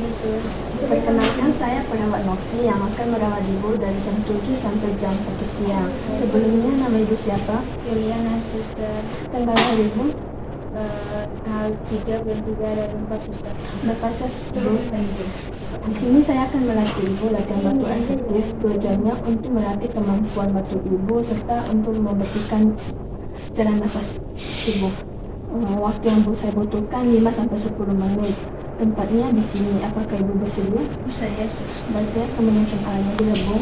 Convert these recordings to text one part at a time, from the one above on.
Yesus. Perkenalkan, saya perawat Novi yang akan merawat Ibu dari jam 7 sampai jam 1 siang. Sebelumnya, nama Ibu siapa? Juliana, suster. Tanggal lahir Ibu? Tanggal 3 bulan 3 dan 4, suster. Bapak saya Ibu. Di sini saya akan melatih Ibu latihan batuk efektif. Tujuannya untuk melatih kemampuan batuk Ibu serta untuk membersihkan jalan nafas Ibu. Waktu yang saya butuhkan 5 sampai 10 menit. Tempatnya di sini. Apakah Ibu bersedia? Saya Yesus. Dan saya akan menunjukkan alatnya dulu, Bu.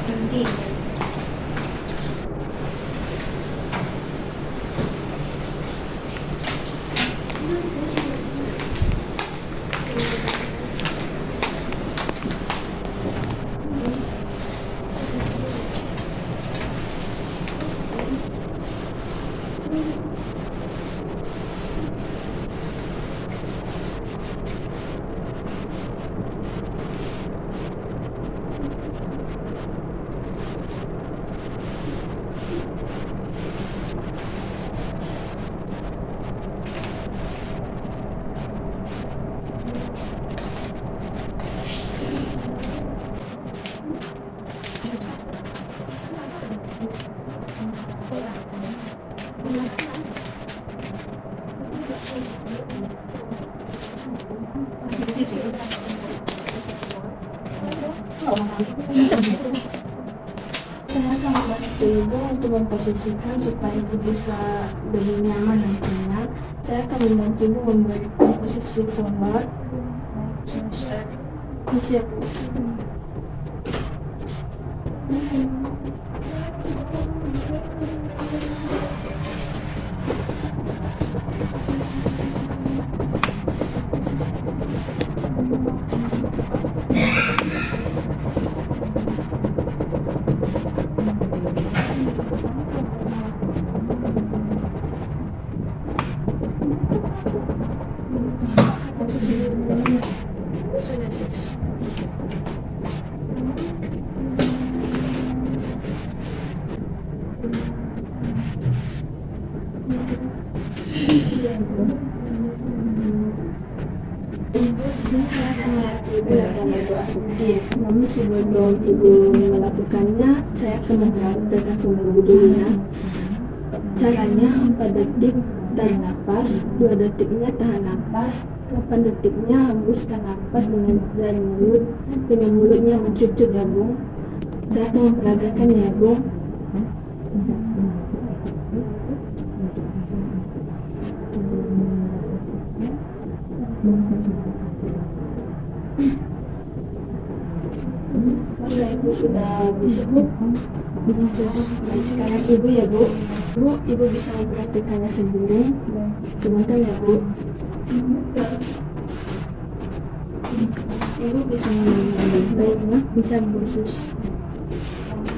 Nanti. Saya akan membantu Ibu untuk memposisikan supaya Ibu bisa lebih nyaman nantinya. Saya akan membantu Ibu memberikan posisi forward. Siap. Ibu di sini saya akan melatih Ibu latihan batuk efektif. Namun sebelum Ibu melakukannya, saya akan memperhatikan sumber Ibu dulu ya. Caranya 4 detik tarik nafas, 2 detiknya tahan nafas, 8 detiknya hembuskan nafas dengan mulut, dengan mulutnya mencucut ya Bu. Saya akan memperagakan ya Bu. Kalau Ibu sudah bisa Bu, nah, sekarang Ibu ya Bu. Ibu bisa memperhatikannya sendiri. Sebentar ya Bu. Ibu bisa memulainya, bisa khusus.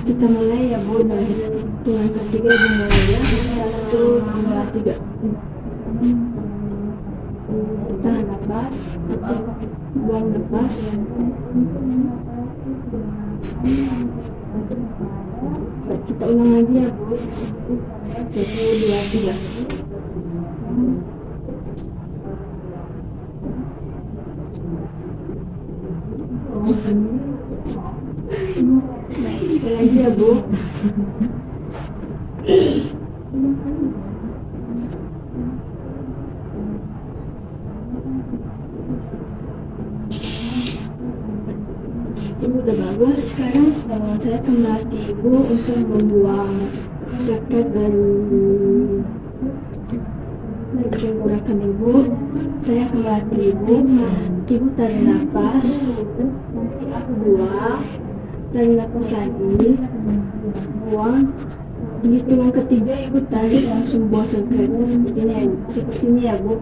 Kita mulai ya Bu, dari hitungan ketiga Ibu mulai ya. 1, 2, 3. Tahan nafas, buang nafas. Kita ulang lagi ya Bu. 1, 2, 3. Baik, sekali lagi ya Bu. Ibu udah bagus. Sekarang saya akan melatih Ibu untuk membuang sekat dari tenggorokan Ibu. Saya akan melatih Ibu. Ibu tarik nafas, buang, tarik nafas lagi, buang. Di hitungan ketiga Ibu tarik, langsung buang sekatnya seperti ini ya Bu.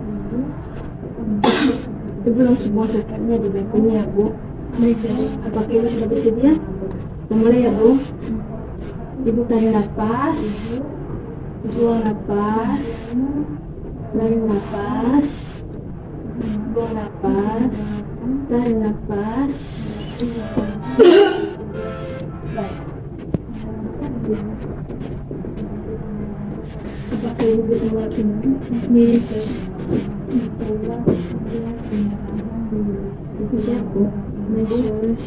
Ibu langsung buang sekatnya di bengkoknya ya Bu. Apakah Ibu sudah bersedia? Kita mulai ya Bu. Ibu tarik nafas, buang nafas, tarik nafas, buang nafas, tarik nafas. Baik. Apakah Ibu bisa melakukan Yesus? Siapa? Mesos.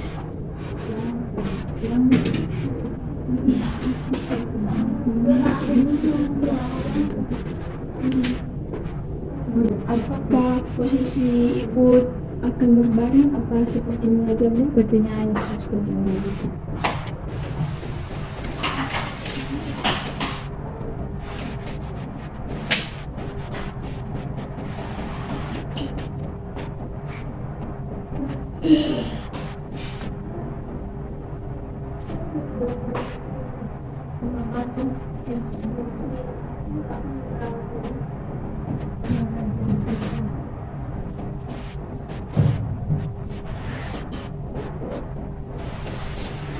Apakah posisi ibu akan berbaring apa seperti mengajar Bu? Sepertinya Yesus kembali.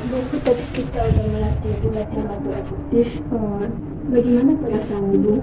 Buku tadi kita udah melatih latihan lagu efektif. Bagaimana perasaan Ibu?